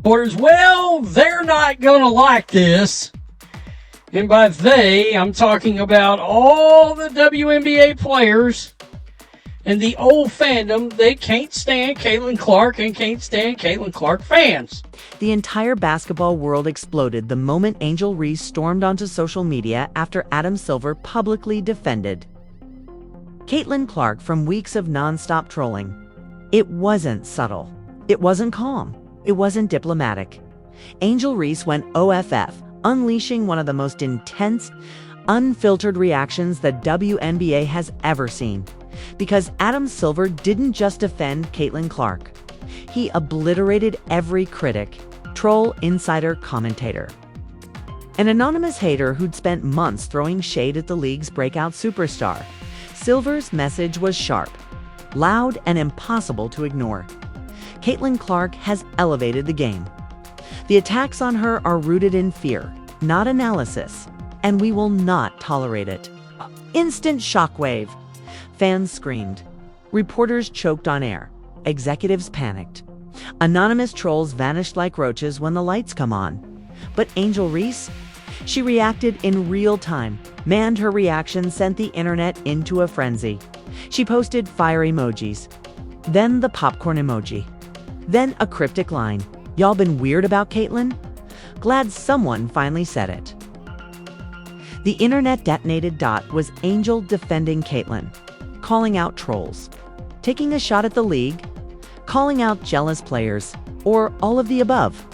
reporters, well, they're not going to like this. And by they, I'm talking about all the WNBA players and the old fandom. They can't stand Caitlin Clark and can't stand Caitlin Clark fans. The entire basketball world exploded the moment Angel Reese stormed onto social media after Adam Silver publicly defended Caitlin Clark from weeks of nonstop trolling. It wasn't subtle. It wasn't calm. It wasn't diplomatic. Angel Reese went OFF, unleashing one of the most intense, unfiltered reactions the WNBA has ever seen. Because Adam Silver didn't just defend Caitlin Clark. He obliterated every critic, troll, insider, commentator. An anonymous hater who'd spent months throwing shade at the league's breakout superstar. Silver's message was sharp, loud, and impossible to ignore. Caitlin Clark has elevated the game. The attacks on her are rooted in fear, not analysis, and we will not tolerate it. Instant shockwave. Fans screamed. Reporters choked on air. Executives panicked. Anonymous trolls vanished like roaches when the lights come on. But Angel Reese? She reacted in real time. Manned her reaction sent the internet into a frenzy. She posted fire emojis. Then the popcorn emoji. Then a cryptic line. Y'all been weird about Caitlin? Glad someone finally said it. The internet detonated. Was Angel defending Caitlin, calling out trolls, taking a shot at the league, calling out jealous players, or all of the above?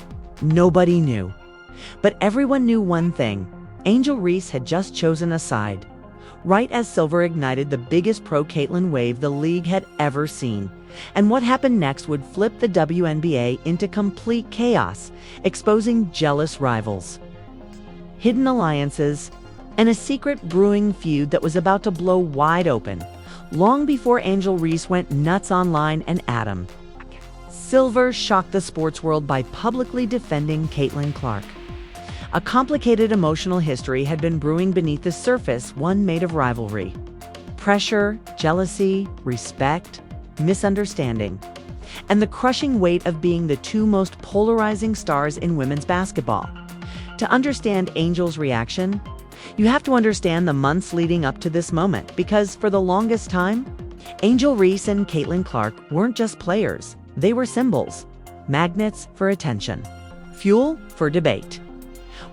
Nobody knew. But everyone knew one thing. Angel Reese had just chosen a side, right as Silver ignited the biggest pro-Caitlin wave the league had ever seen. And what happened next would flip the WNBA into complete chaos, exposing jealous rivals, hidden alliances, and a secret brewing feud that was about to blow wide open, long before Angel Reese went nuts online and Adam Silver shocked the sports world by publicly defending Caitlin Clark. A complicated emotional history had been brewing beneath the surface, one made of rivalry, pressure, jealousy, respect, misunderstanding, and the crushing weight of being the two most polarizing stars in women's basketball. To understand Angel's reaction, you have to understand the months leading up to this moment, because for the longest time, Angel Reese and Caitlin Clark weren't just players. They were symbols, magnets for attention, fuel for debate,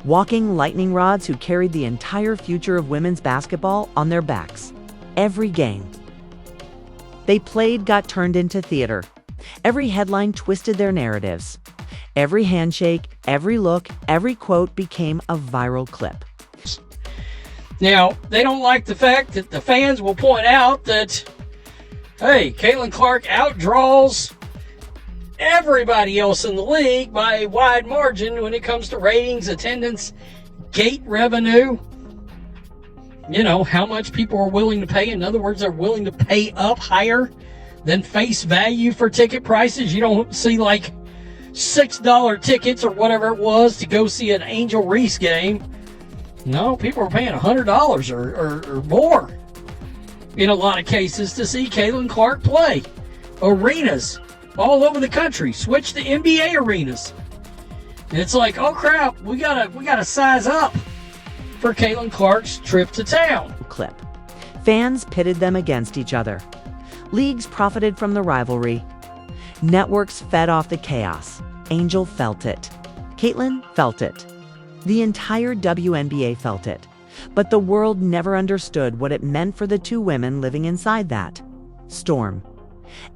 walking lightning rods who carried the entire future of women's basketball on their backs. Every game they played got turned into theater. Every headline twisted their narratives. Every handshake, every look, every quote became a viral clip. Now, they don't like the fact that the fans will point out that, hey, Caitlin Clark outdraws everybody else in the league by a wide margin when it comes to ratings, attendance, gate revenue. You know, how much people are willing to pay. In other words, they're willing to pay up higher than face value for ticket prices. You don't see like $6 tickets or whatever it was to go see an Angel Reese game. No, people are paying $100 or more in a lot of cases to see Caitlin Clark play. Arenas all over the country switch to NBA arenas. And it's like, oh crap, we gotta size up for Caitlin Clark's trip to town. Clip. Fans pitted them against each other. Leagues profited from the rivalry. Networks fed off the chaos. Angel felt it. Caitlin felt it. The entire WNBA felt it. But the world never understood what it meant for the two women living inside that storm.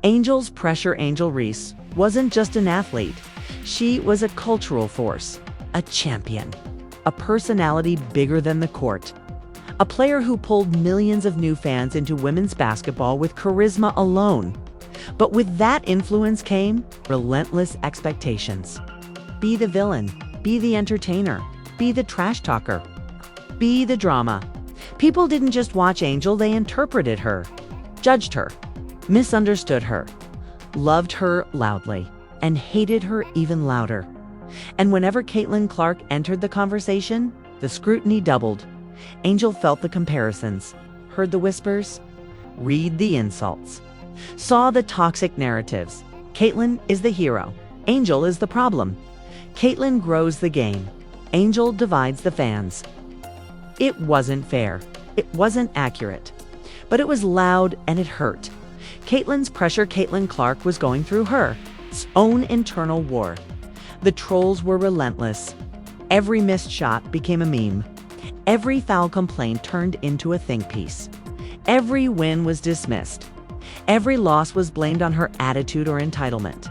Angel's pressure, Angel Reese, wasn't just an athlete. She was a cultural force, a champion, a personality bigger than the court, a player who pulled millions of new fans into women's basketball with charisma alone. But with that influence came relentless expectations. Be the villain, be the entertainer, be the trash talker, be the drama. People didn't just watch Angel, they interpreted her, judged her, misunderstood her, loved her loudly, and hated her even louder. And whenever Caitlin Clark entered the conversation, the scrutiny doubled. Angel felt the comparisons, heard the whispers, read the insults, saw the toxic narratives. Caitlin is the hero. Angel is the problem. Caitlyn grows the game. Angel divides the fans. It wasn't fair. It wasn't accurate. But it was loud and it hurt. Caitlyn's pressure Caitlin Clark was going through her own internal war. The trolls were relentless. Every missed shot became a meme. Every foul complaint turned into a think piece. Every win was dismissed. Every loss was blamed on her attitude or entitlement.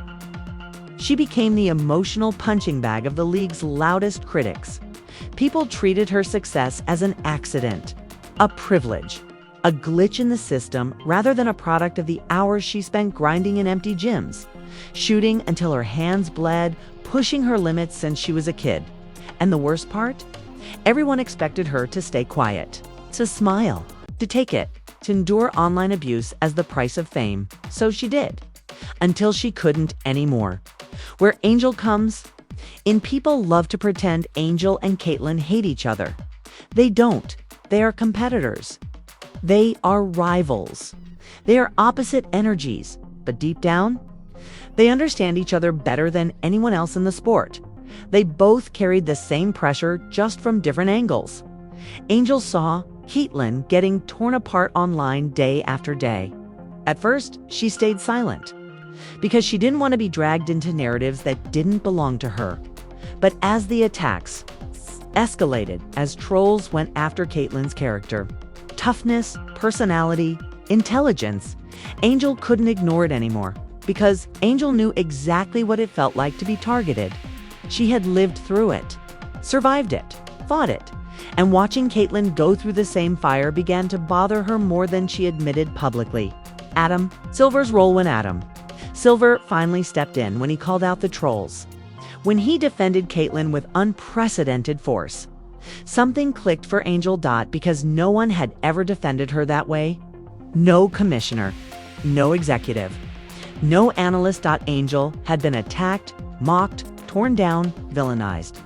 She became the emotional punching bag of the league's loudest critics. People treated her success as an accident, a privilege, a glitch in the system rather than a product of the hours she spent grinding in empty gyms, shooting until her hands bled, pushing her limits since she was a kid. And the worst part? Everyone expected her to stay quiet, to smile, to take it, to endure online abuse as the price of fame. So she did, until she couldn't anymore. Where Angel comes in, people love to pretend Angel and Caitlyn hate each other. They don't. They are competitors. They are rivals. They are opposite energies, but deep down, they understand each other better than anyone else in the sport. They both carried the same pressure, just from different angles. Angel saw Caitlyn getting torn apart online day after day. At first, she stayed silent because she didn't want to be dragged into narratives that didn't belong to her. But as the attacks escalated, as trolls went after Caitlyn's character, toughness, personality, intelligence, Angel couldn't ignore it anymore, because Angel knew exactly what it felt like to be targeted. She had lived through it, survived it, fought it, and watching Caitlyn go through the same fire began to bother her more than she admitted publicly. Adam Silver's role. When Adam Silver finally stepped in, when he called out the trolls, when he defended Caitlyn with unprecedented force, something clicked for Angel. Because no one had ever defended her that way. No commissioner, no executive, no analyst. Angel had been attacked, mocked, torn down, villainized.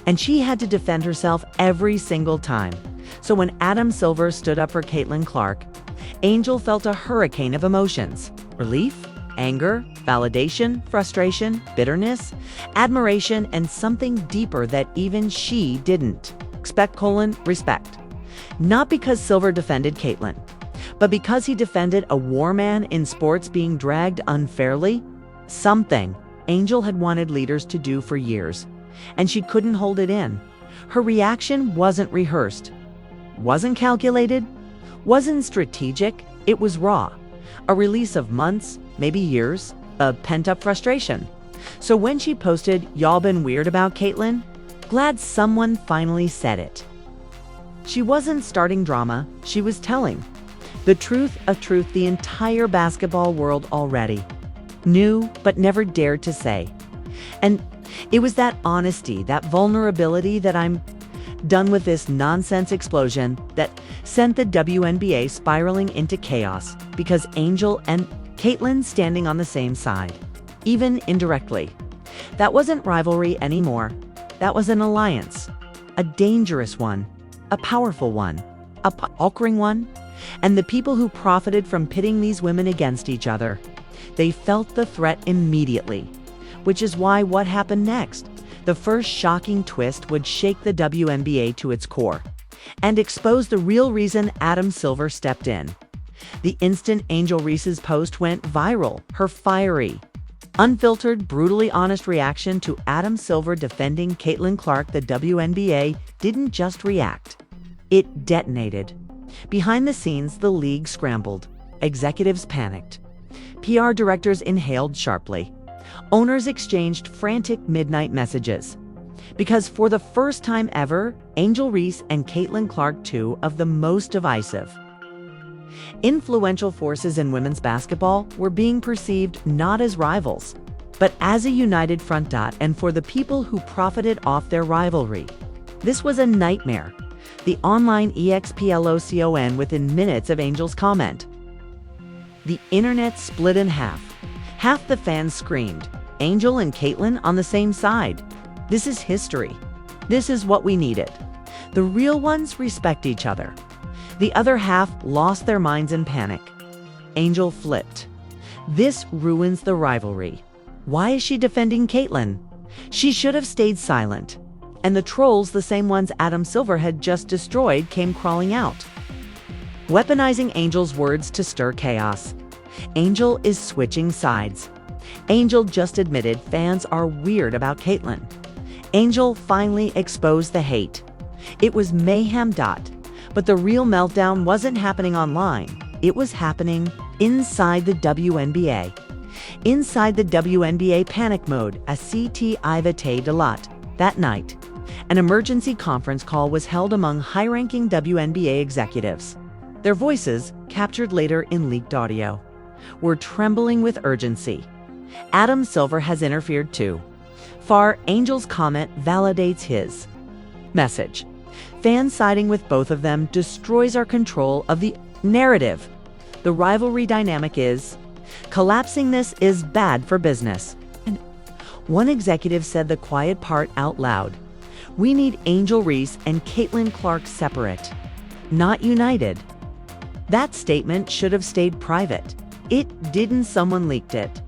And she had to defend herself every single time. So when Adam Silver stood up for Caitlyn Clark, Angel felt a hurricane of emotions: relief, anger, validation, frustration, bitterness, admiration, and something deeper that even she didn't expect: respect. Not because Silver defended Caitlyn, but because he defended a war man in sports being dragged unfairly. Something Angel had wanted leaders to do for years, and she couldn't hold it in. Her reaction wasn't rehearsed, wasn't calculated, wasn't strategic. It was raw, a release of months, maybe years, of pent-up frustration. So when she posted, "Y'all been weird about Caitlyn," glad someone finally said it. She wasn't starting drama, she was telling the truth, a truth the entire basketball world already knew but never dared to say. And it was that honesty, that vulnerability, that "I'm done with this nonsense" explosion that sent the WNBA spiraling into chaos, because Angel and Caitlyn standing on the same side, even indirectly. That wasn't rivalry anymore. That was an alliance, a dangerous one, a powerful one, a conquering one. And the people who profited from pitting these women against each other, they felt the threat immediately. Which is why what happened next, the first shocking twist, would shake the WNBA to its core and expose the real reason Adam Silver stepped in. The instant Angel Reese's post went viral, her fiery, unfiltered, brutally honest reaction to Adam Silver defending Caitlyn Clark, the WNBA didn't just react, it detonated. Behind the scenes, the league scrambled. Executives panicked. PR directors inhaled sharply. Owners exchanged frantic midnight messages. Because for the first time ever, Angel Reese and Caitlyn Clark, two of the most divisive, influential forces in women's basketball, were being perceived not as rivals, but as a united front. And for the people who profited off their rivalry, this was a nightmare. The online explosion within minutes of Angel's comment. The internet split in half. Half the fans screamed, "Angel and Caitlyn on the same side. This is history. This is what we needed. The real ones respect each other." The other half lost their minds in panic. Angel flipped. "This ruins the rivalry. Why is she defending Caitlyn? She should have stayed silent. And the trolls, the same ones Adam Silver had just destroyed, came crawling out, weaponizing Angel's words to stir chaos. Angel is switching sides. Angel just admitted fans are weird about Caitlyn. Angel finally exposed the hate. It was mayhem. But the real meltdown wasn't happening online. It was happening inside the WNBA. Inside the WNBA panic mode, a CT Ivate Delat. That night, an emergency conference call was held among high-ranking WNBA executives. Their voices, captured later in leaked audio, were trembling with urgency. Adam Silver has interfered too. Angel's comment validates his message. Fans siding with both of them destroys our control of the narrative. The rivalry dynamic is collapsing. This is bad for business. And one executive said the quiet part out loud. We need Angel Reese and Caitlyn Clark separate, not united. That statement should have stayed private. It didn't. Someone leaked it.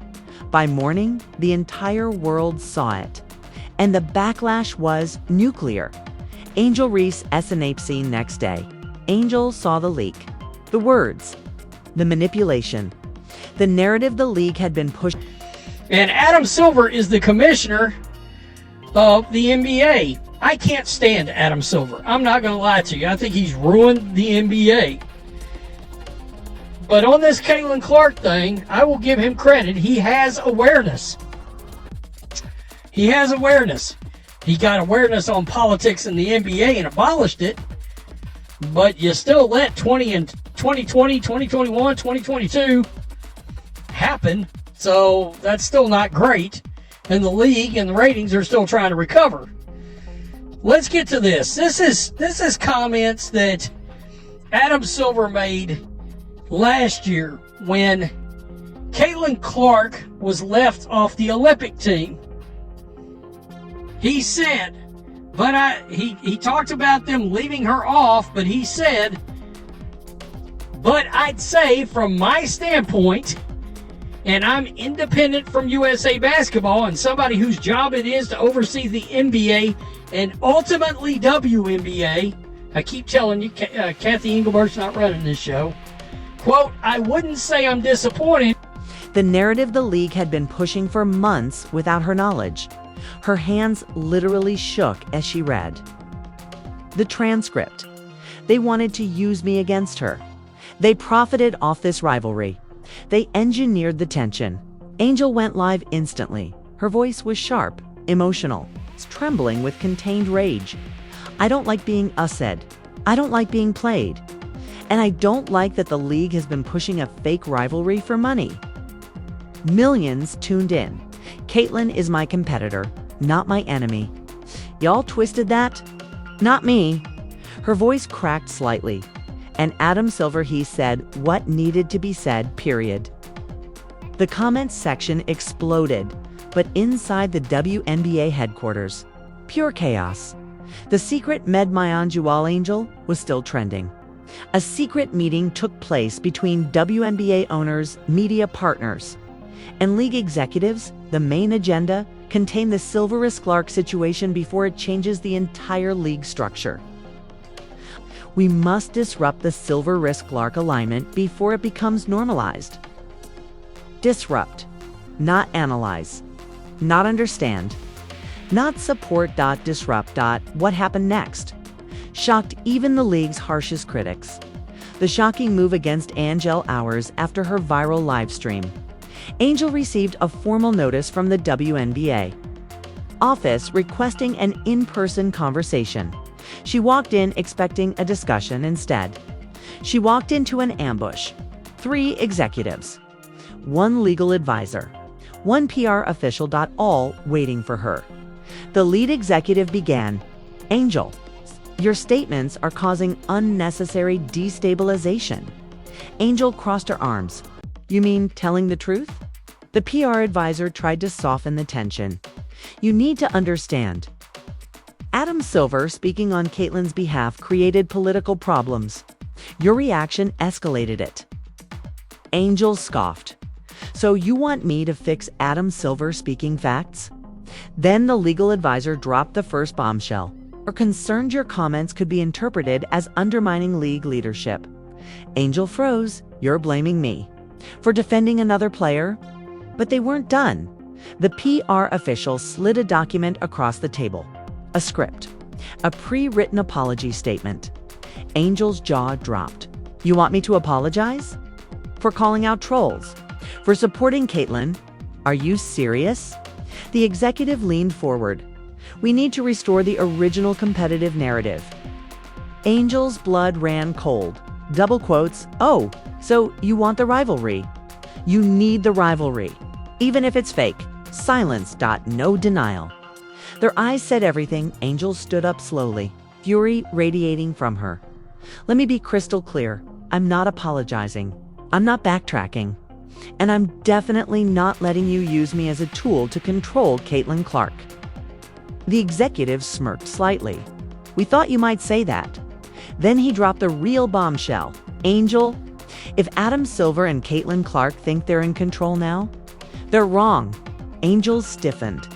By morning, the entire world saw it. And the backlash was nuclear. Angel Reese SNAPC next day. Angel saw the leak. The words. The manipulation. The narrative the league had been pushed. And Adam Silver is the commissioner of the NBA. I can't stand Adam Silver. I'm not going to lie to you. I think he's ruined the NBA. But on this Caitlyn Clark thing, I will give him credit. He has awareness. He has awareness. He got awareness on politics in the NBA and abolished it. But you still let 2020, 2021, 2022 happen. So that's still not great. And the league and the ratings are still trying to recover. Let's get to this. This is comments that Adam Silver made last year when Caitlyn Clark was left off the Olympic team. He said, he talked about them leaving her off, but he said, but I'd say from my standpoint, and I'm independent from USA Basketball and somebody whose job it is to oversee the NBA and ultimately WNBA, I keep telling you, Kathy Engelbert's not running this show. Quote, I wouldn't say I'm disappointed. The narrative the league had been pushing for months without her knowledge. Her hands literally shook as she read the transcript. They wanted to use me against her. They profited off this rivalry. They engineered the tension. Angel went live instantly. Her voice was sharp, emotional, trembling with contained rage. I don't like being ussaid. I don't like being played. And I don't like that the league has been pushing a fake rivalry for money. Millions tuned in. Caitlyn is my competitor, not my enemy. Y'all twisted that? Not me. Her voice cracked slightly. And Adam Silver, he said what needed to be said, period. The comments section exploded, but inside the WNBA headquarters, pure chaos. The secret Med Mayanjual Angel was still trending. A secret meeting took place between WNBA owners, media partners, and league executives. The main agenda contained the Silver-Clark situation before it changes the entire league structure. We must disrupt the Silver-Clark alignment before it becomes normalized. Disrupt, not analyze, not understand, not support. Disrupt. What happened next? Shocked even the league's harshest critics. The shocking move against Angel hours after her viral live stream. Angel received a formal notice from the WNBA office requesting an in-person conversation. She walked in expecting a discussion. Instead, she walked into an ambush. 3 executives, 1 legal advisor, 1 PR official. All waiting for her. The lead executive began, Angel, your statements are causing unnecessary destabilization. Angel crossed her arms. You mean telling the truth? The PR advisor tried to soften the tension. You need to understand. Adam Silver, speaking on Caitlyn's behalf, created political problems. Your reaction escalated it. Angel scoffed. So you want me to fix Adam Silver speaking facts? Then the legal advisor dropped the first bombshell. Are concerned your comments could be interpreted as undermining league leadership. Angel froze. You're blaming me for defending another player? But they weren't done. The PR official slid a document across the table. A script. A pre-written apology statement. Angel's jaw dropped. You want me to apologize? For calling out trolls? For supporting Caitlyn? Are you serious? The executive leaned forward. We need to restore the original competitive narrative. Angel's blood ran cold. Double quotes. Oh, so you want the rivalry? You need the rivalry. Even if it's fake. Silence. No denial. Their eyes said everything. Angel stood up slowly, fury radiating from her. Let me be crystal clear. I'm not apologizing. I'm not backtracking. And I'm definitely not letting you use me as a tool to control Caitlyn Clark. The executive smirked slightly. We thought you might say that. Then he dropped the real bombshell. Angel, if Adam Silver and Caitlyn Clark think they're in control now, they're wrong. Angel stiffened.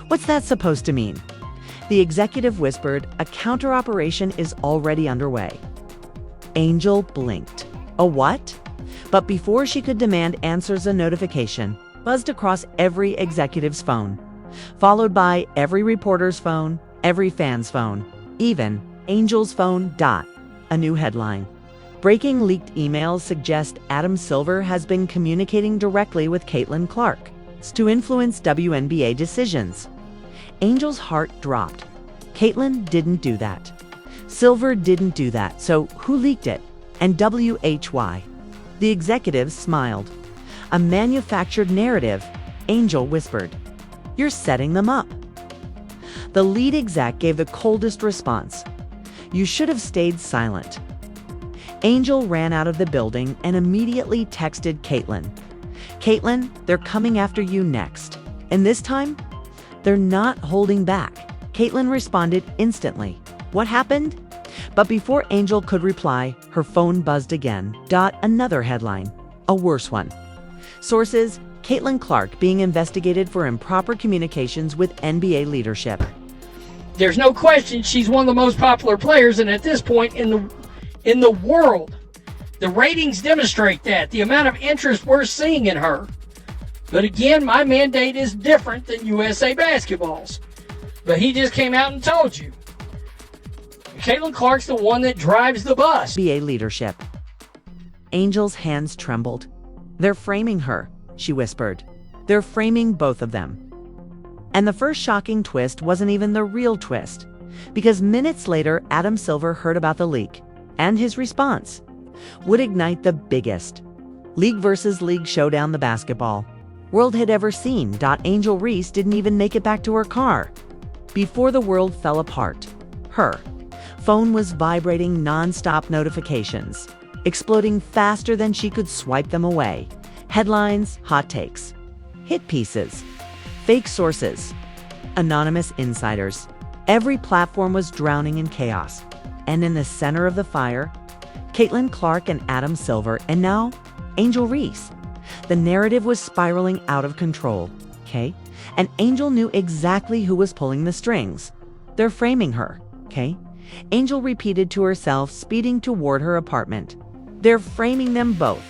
What's that supposed to mean? The executive whispered, a counter-operation is already underway. Angel blinked. A what? But before she could demand answers, a notification buzzed across every executive's phone, followed by every reporter's phone, every fan's phone, even Angel's phone. A new headline. Breaking leaked emails suggest Adam Silver has been communicating directly with Caitlyn Clark to influence WNBA decisions. Angel's heart dropped. Caitlyn didn't do that. Silver didn't do that, so who leaked it? And why? The executive smiled. A manufactured narrative, Angel whispered. You're setting them up. The lead exec gave the coldest response. You should have stayed silent. Angel ran out of the building and immediately texted Caitlyn. Caitlyn, they're coming after you next. And this time, they're not holding back. Caitlyn responded instantly. What happened? But before Angel could reply, her phone buzzed again. Another headline. A worse one. Sources, Caitlyn Clark being investigated for improper communications with NBA leadership. There's no question she's one of the most popular players, and at this point in the world, the ratings demonstrate that, the amount of interest we're seeing in her. But again, my mandate is different than USA Basketball's. But he just came out and told you. Caitlyn Clark's the one that drives the bus. NBA leadership. Angel's hands trembled. They're framing her, she whispered. They're framing both of them. And the first shocking twist wasn't even the real twist, because minutes later, Adam Silver heard about the leak, and his response would ignite the biggest league versus league showdown the basketball world had ever seen. Angel Reese didn't even make it back to her car before the world fell apart. Her phone was vibrating nonstop, notifications exploding faster than she could swipe them away. Headlines, hot takes, hit pieces, fake sources, anonymous insiders. Every platform was drowning in chaos. And in the center of the fire, Caitlyn Clark and Adam Silver, and now Angel Reese. The narrative was spiraling out of control, okay? And Angel knew exactly who was pulling the strings. They're framing her, okay? Angel repeated to herself, speeding toward her apartment. They're framing them both.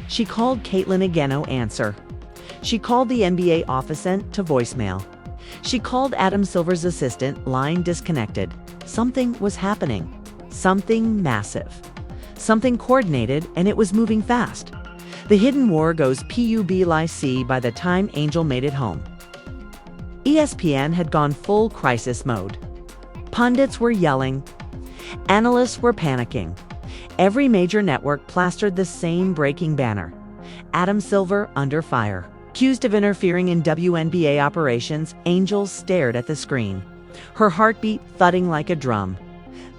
She called Caitlyn again, no answer. She called the NBA office, sent to voicemail. She called Adam Silver's assistant, line disconnected. Something was happening. Something massive. Something coordinated, and it was moving fast. The hidden war goes PUBLIC by the time Angel made it home. ESPN had gone full crisis mode. Pundits were yelling. Analysts were panicking. Every major network plastered the same breaking banner. Adam Silver under fire. Accused of interfering in WNBA operations, Angel stared at the screen, her heartbeat thudding like a drum.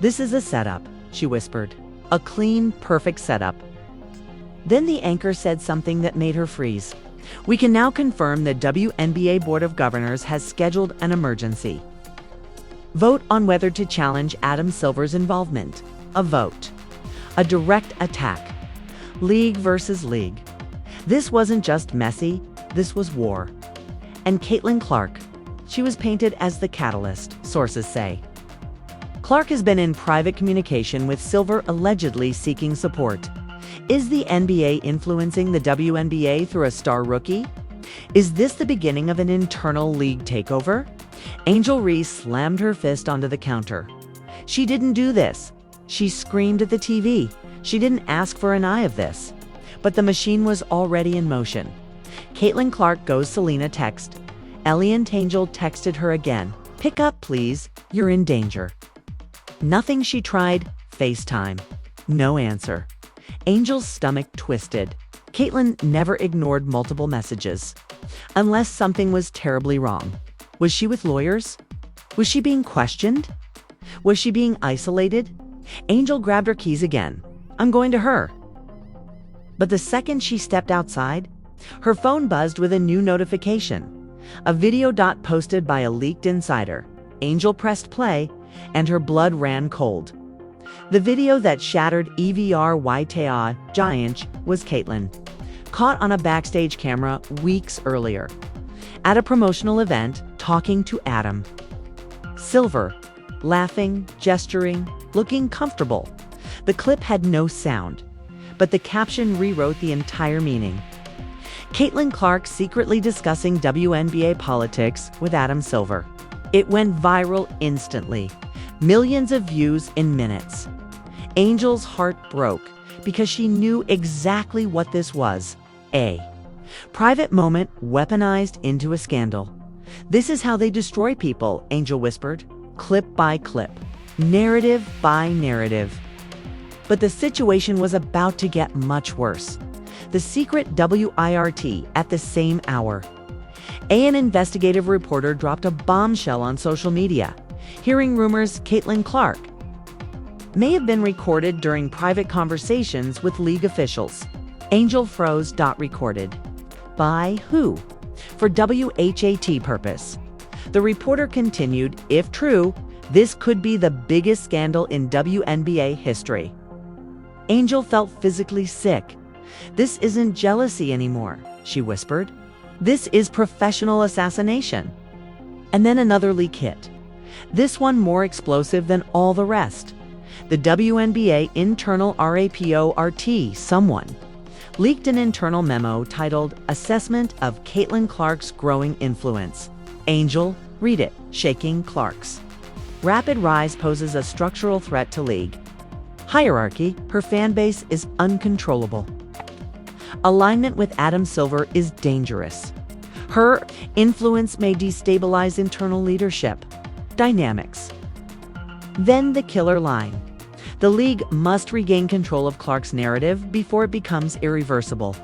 This is a setup, she whispered. A clean, perfect setup. Then the anchor said something that made her freeze. We can now confirm the WNBA Board of Governors has scheduled an emergency vote on whether to challenge Adam Silver's involvement. A vote. A direct attack. League versus league. This wasn't just messy, this was war. And Caitlyn Clark, She was painted as the catalyst, sources say. Clark has been in private communication with Silver, allegedly seeking support. Is the NBA influencing the WNBA through a star rookie? Is this the beginning of an internal league takeover? Angel Reese slammed her fist onto the counter. She didn't do this. She screamed at the TV. She didn't ask for an eye of this. But the machine was already in motion. Caitlin Clark goes Selena text. Ellie and Angel texted her again. Pick up, please. You're in danger. Nothing she tried. FaceTime. No answer. Angel's stomach twisted. Caitlin never ignored multiple messages. Unless something was terribly wrong. Was she with lawyers? Was she being questioned? Was she being isolated? Angel grabbed her keys again. I'm going to her. But the second she stepped outside, her phone buzzed with a new notification. A video posted by a leaked insider. Angel pressed play, and her blood ran cold. The video that shattered EVRYTA giant was Caitlin, caught on a backstage camera weeks earlier, at a promotional event, talking to Adam Silver, laughing, gesturing, looking comfortable. The clip had no sound, but the caption rewrote the entire meaning. Caitlin Clark secretly discussing WNBA politics with Adam Silver. It went viral instantly. Millions of views in minutes. Angel's heart broke because she knew exactly what this was. A private moment weaponized into a scandal. This is how they destroy people, Angel whispered, clip by clip, narrative by narrative. But the situation was about to get much worse. The secret WIRT at the same hour. An investigative reporter dropped a bombshell on social media. Hearing rumors Caitlin Clark may have been recorded during private conversations with league officials. Angel froze. Recorded. By who? For WHAT purpose. The reporter continued, if true, this could be the biggest scandal in WNBA history. Angel felt physically sick. This isn't jealousy anymore, she whispered. This is professional assassination. And then another leak hit. This one more explosive than all the rest. The WNBA internal RAPORT someone leaked an internal memo titled Assessment of Caitlin Clark's Growing Influence. Angel, read it, shaking Clark's rapid rise poses a structural threat to league hierarchy. Her fan base is uncontrollable. Alignment with Adam Silver is dangerous. Her influence may destabilize internal leadership dynamics. Then the killer line. The league must regain control of Clark's narrative before it becomes irreversible.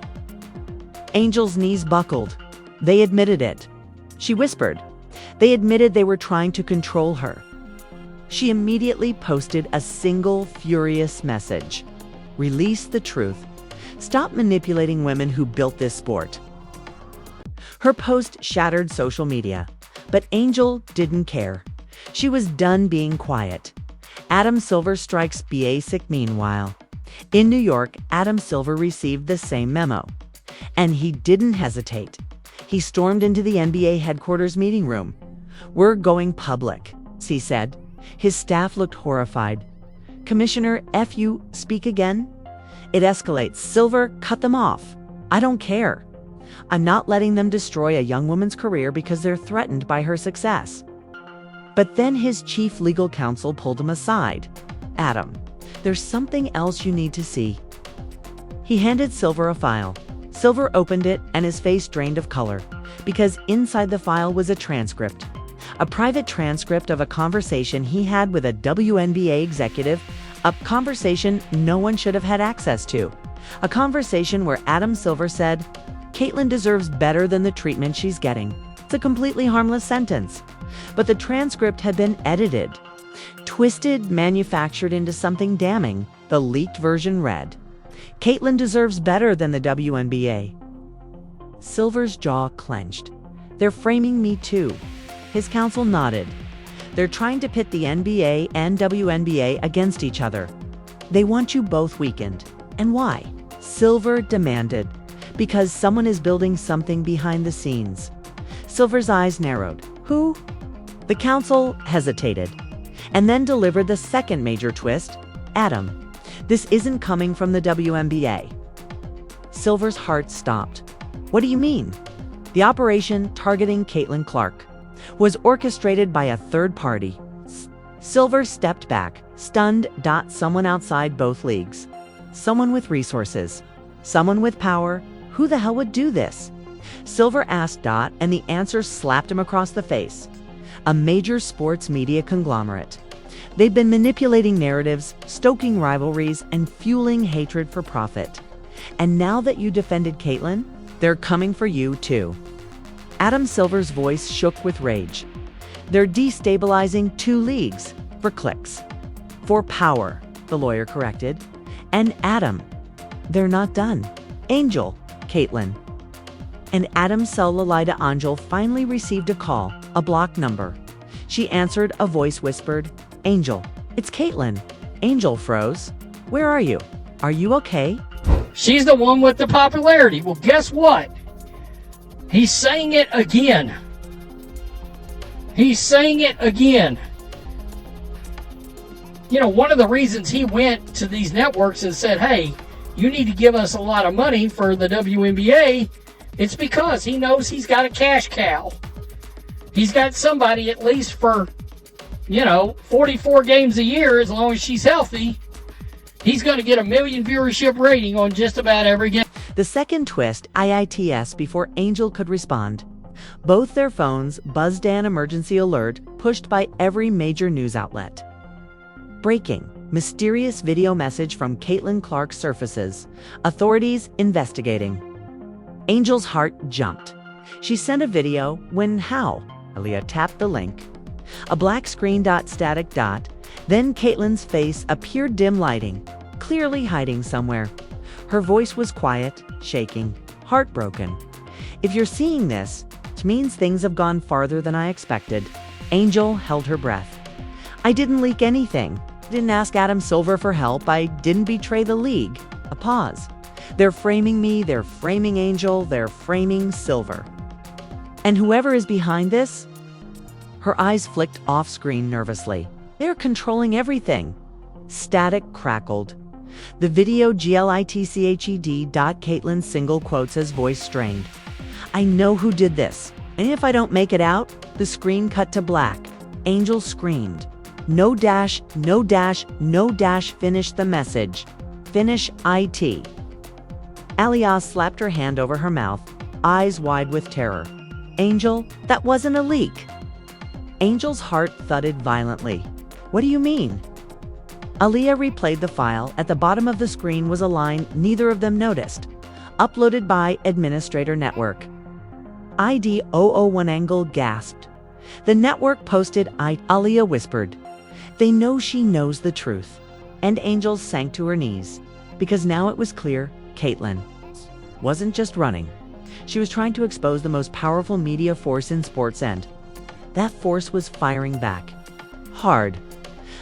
Angel's knees buckled. They admitted it. She whispered. They admitted they were trying to control her. She immediately posted a single furious message. Release the truth. Stop manipulating women who built this sport. Her post shattered social media, but Angel didn't care. She was done being quiet. Adam Silver strikes basic meanwhile. In New York, Adam Silver received the same memo. And he didn't hesitate. He stormed into the NBA headquarters meeting room. We're going public, he said. His staff looked horrified. Commissioner, you speak again? It escalates. Silver, cut them off. I don't care. I'm not letting them destroy a young woman's career because they're threatened by her success. But then his chief legal counsel pulled him aside. Adam, there's something else you need to see. He handed Silver a file. Silver opened it and his face drained of color because inside the file was a transcript. A private transcript of a conversation he had with a WNBA executive, a conversation no one should have had access to. A conversation where Adam Silver said, Caitlin deserves better than the treatment she's getting. It's a completely harmless sentence. But the transcript had been edited, twisted, manufactured into something damning. The leaked version read, Caitlin deserves better than the WNBA. Silver's jaw clenched. They're framing me too. His counsel nodded. They're trying to pit the NBA and WNBA against each other. They want you both weakened. And why? Silver demanded. Because someone is building something behind the scenes. Silver's eyes narrowed. Who? The council hesitated, and then delivered the second major twist. Adam, this isn't coming from the WNBA. Silver's heart stopped. What do you mean? The operation targeting Caitlin Clark was orchestrated by a third party. Silver stepped back, stunned. Someone outside both leagues. Someone with resources. Someone with power. Who the hell would do this? Silver asked, and the answer slapped him across the face. A major sports media conglomerate. They've been manipulating narratives, stoking rivalries, and fueling hatred for profit. And now that you defended Caitlin, they're coming for you too. Adam Silver's voice shook with rage. They're destabilizing two leagues for clicks. For power, the lawyer corrected. And Adam, they're not done. Angel, Caitlin. And Adam's cellular Angel finally received a call, a blocked number. She answered, a voice whispered, Angel, it's Caitlin. Angel froze. Where are you? Are you okay? She's the one with the popularity. Well, guess what? He's saying it again. He's saying it again. You know, one of the reasons he went to these networks and said, hey, you need to give us a lot of money for the WNBA, it's because he knows he's got a cash cow. He's got somebody, at least for, 44 games a year, as long as she's healthy, he's going to get 1 million viewership rating on just about every game. The second twist, IITS, before Angel could respond. Both their phones buzzed an emergency alert pushed by every major news outlet. Breaking. Mysterious video message from Caitlin Clark surfaces. Authorities investigating. Angel's heart jumped. She sent a video. When? How? Aaliyah tapped the link. A black screen. Static. Then Caitlin's face appeared, dim lighting, clearly hiding somewhere. Her voice was quiet, shaking, heartbroken. If you're seeing this, it means things have gone farther than I expected. Angel held her breath. I didn't leak anything. Didn't ask Adam Silver for help. I didn't betray the league. A pause. They're framing me, they're framing Angel, they're framing Silver. And whoever is behind this? Her eyes flicked off screen nervously. They're controlling everything. Static crackled. The video glitched. Caitlin single quotes as voice strained. I know who did this. And if I don't make it out, the screen cut to black. Angel screamed. No dash, no dash, no dash, finish the message. Finish it. Aaliyah slapped her hand over her mouth, eyes wide with terror. Angel, that wasn't a leak. Angel's heart thudded violently. What do you mean? Aaliyah replayed the file. At the bottom of the screen was a line neither of them noticed. Uploaded by Administrator Network. ID 001. Angle gasped. The network posted Aaliyah whispered. They know she knows the truth. And Angel sank to her knees. Because now it was clear, Caitlin wasn't just running. She was trying to expose the most powerful media force in sports, and that force was firing back. Hard.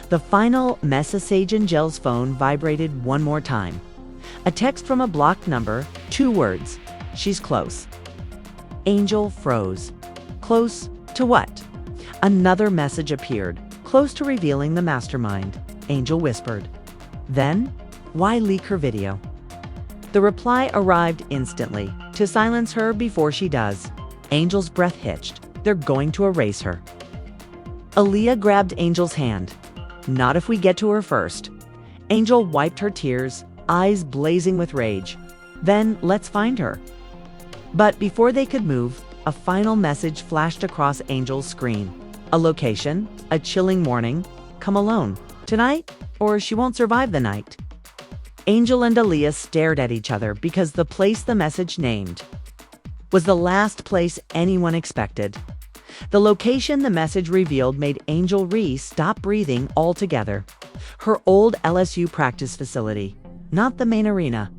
The final message. Angel's phone vibrated one more time. A text from a blocked number, 2 words. She's close. Angel froze. Close to what? Another message appeared, close to revealing the mastermind. Angel whispered. Then, why leak her video? The reply arrived instantly, to silence her before she does. Angel's breath hitched. They're going to erase her. Aaliyah grabbed Angel's hand. Not if we get to her first. Angel wiped her tears, eyes blazing with rage. Then let's find her. But before they could move, a final message flashed across Angel's screen. A location, a chilling morning. Come alone. Tonight, or she won't survive the night. Angel and Aaliyah stared at each other because the place the message named was the last place anyone expected. The location the message revealed made Angel Reese stop breathing altogether. Her old LSU practice facility. Not the main arena.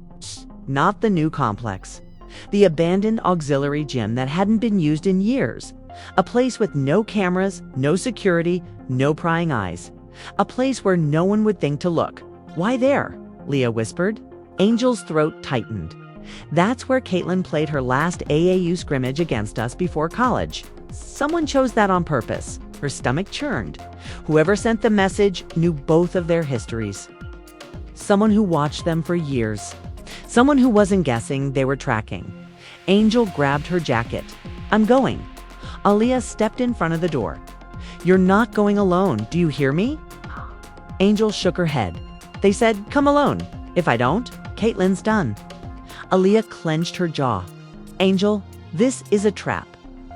Not the new complex. The abandoned auxiliary gym that hadn't been used in years. A place with no cameras, no security, no prying eyes. A place where no one would think to look. Why there? Leah whispered. Angel's throat tightened. That's where Caitlin played her last AAU scrimmage against us before college. Someone chose that on purpose. Her stomach churned. Whoever sent the message knew both of their histories. Someone who watched them for years. Someone who wasn't guessing, they were tracking. Angel grabbed her jacket. "I'm going." Aaliyah stepped in front of the door. "You're not going alone. Do you hear me?" Angel shook her head. "They said, come alone. If I don't, Caitlin's done." Aaliyah clenched her jaw. "Angel, this is a trap."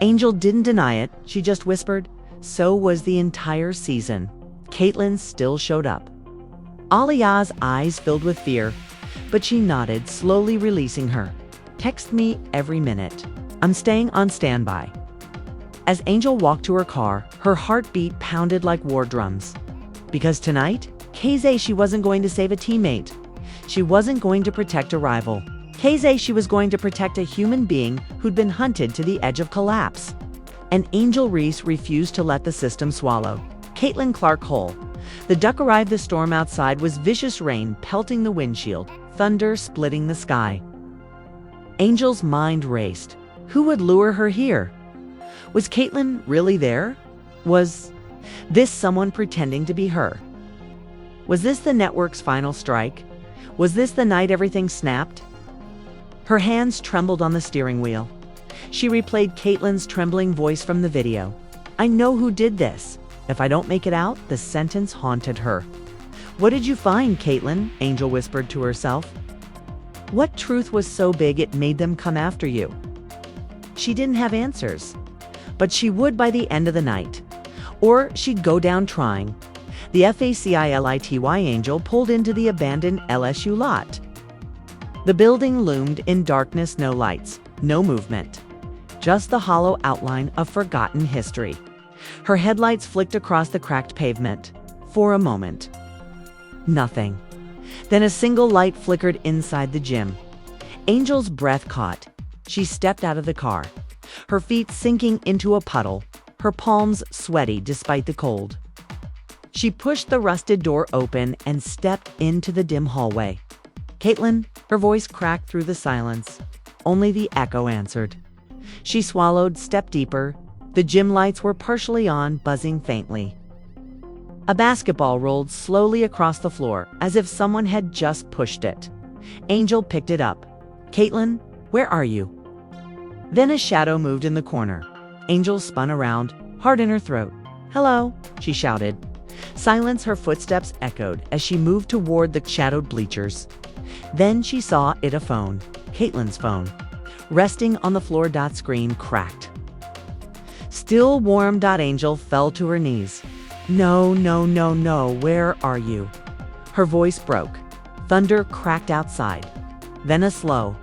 Angel didn't deny it. She just whispered, "So was the entire season." Caitlin still showed up. Aaliyah's eyes filled with fear, but she nodded, slowly releasing her. "Text me every minute. I'm staying on standby." As Angel walked to her car, her heartbeat pounded like war drums. Because tonight, Kayze, she wasn't going to save a teammate. She wasn't going to protect a rival. Kayze, she was going to protect a human being who'd been hunted to the edge of collapse. And Angel Reese refused to let the system swallow Caitlin Clark whole. The duck arrived. The storm outside was vicious rain pelting the windshield, thunder splitting the sky. Angel's mind raced. Who would lure her here? Was Caitlin really there? Was this someone pretending to be her? Was this the network's final strike? Was this the night everything snapped? Her hands trembled on the steering wheel. She replayed Caitlin's trembling voice from the video. "I know who did this." If I don't make it out, the sentence haunted her. "What did you find, Caitlin?" Angel whispered to herself. What truth was so big it made them come after you? She didn't have answers, but she would by the end of the night. Or she'd go down trying. The FACILITY Angel pulled into the abandoned LSU lot. The building loomed in darkness, no lights, no movement. Just the hollow outline of forgotten history. Her headlights flicked across the cracked pavement. For a moment. Nothing. Then a single light flickered inside the gym. Angel's breath caught. She stepped out of the car, her feet sinking into a puddle, her palms sweaty despite the cold. She pushed the rusted door open and stepped into the dim hallway. "Caitlin," her voice cracked through the silence. Only the echo answered. She swallowed, stepped deeper. The gym lights were partially on, buzzing faintly. A basketball rolled slowly across the floor, as if someone had just pushed it. Angel picked it up. "Caitlin, where are you?" Then a shadow moved in the corner. Angel spun around, heart in her throat. "Hello," she shouted. Silence, her footsteps echoed as she moved toward the shadowed bleachers. Then she saw it, a phone, Caitlin's phone. Resting on the floor. Screen cracked. Still warm. Angel fell to her knees. No, where are you?" Her voice broke. Thunder cracked outside. Then a slow,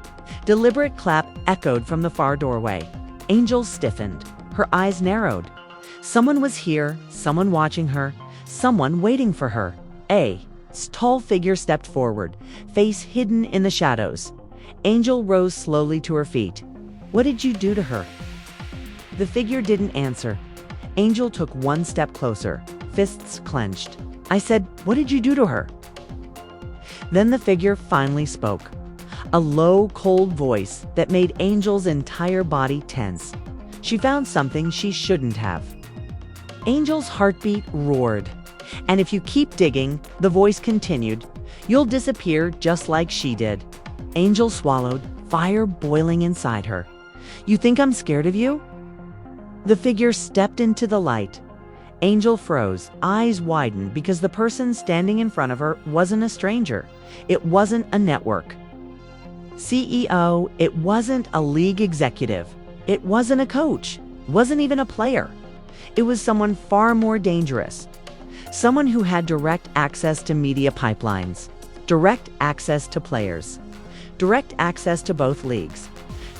deliberate clap echoed from the far doorway. Angel stiffened. Her eyes narrowed. Someone was here, someone watching her, someone waiting for her. A tall figure stepped forward, face hidden in the shadows. Angel rose slowly to her feet. "What did you do to her?" The figure didn't answer. Angel took one step closer, fists clenched. "I said, what did you do to her?" Then the figure finally spoke. A low, cold voice that made Angel's entire body tense. She found something she shouldn't have. Angel's heartbeat roared. "And if you keep digging," the voice continued, "you'll disappear just like she did." Angel swallowed, fire boiling inside her. "You think I'm scared of you?" The figure stepped into the light. Angel froze, eyes widened because the person standing in front of her wasn't a stranger. It wasn't a network CEO. It wasn't a league executive. It wasn't a coach. Wasn't even a player. It was someone far more dangerous. Someone who had direct access to media pipelines, direct access to players, direct access to both leagues.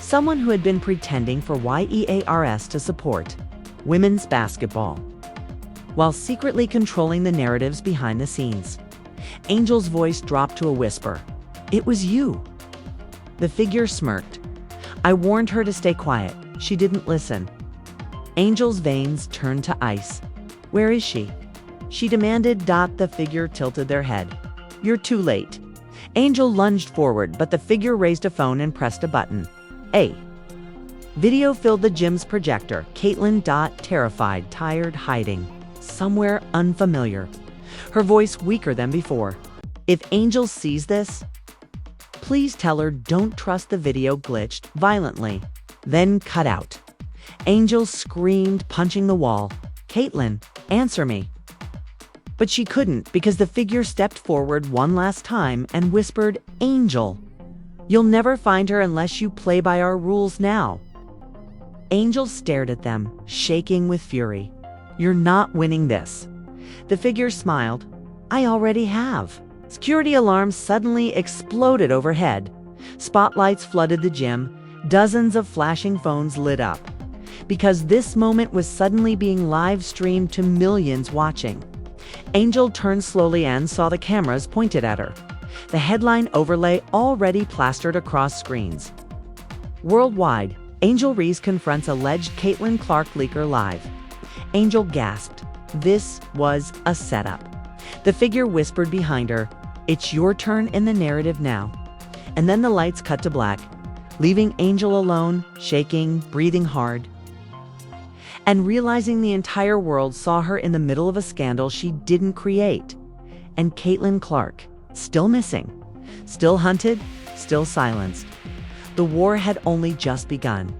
Someone who had been pretending for YEARS to support women's basketball, while secretly controlling the narratives behind the scenes. Angel's voice dropped to a whisper. "It was you." The figure smirked. "I warned her to stay quiet. She didn't listen." Angel's veins turned to ice. "Where is she?" she demanded. The figure tilted their head. "You're too late." Angel lunged forward, but the figure raised a phone and pressed a button. Video filled the gym's projector. Caitlin, terrified, tired, hiding. Somewhere unfamiliar. Her voice weaker than before. If Angel sees this, please tell her don't trust the video glitched violently. Then cut out. Angel screamed, punching the wall. Caitlin, answer me. But she couldn't because the figure stepped forward one last time and whispered, Angel. You'll never find her unless you play by our rules now. Angel stared at them, shaking with fury. You're not winning this. The figure smiled. I already have. Security alarms suddenly exploded overhead. Spotlights flooded the gym. Dozens of flashing phones lit up. Because this moment was suddenly being live streamed to millions watching. Angel turned slowly and saw the cameras pointed at her. The headline overlay already plastered across screens. Worldwide, Angel Reese confronts alleged Caitlin Clark leaker live. Angel gasped. This was a setup. The figure whispered behind her, it's your turn in the narrative now. And then the lights cut to black, leaving Angel alone, shaking, breathing hard, and realizing the entire world saw her in the middle of a scandal she didn't create. And Caitlin Clark, still missing, still hunted, still silenced. The war had only just begun.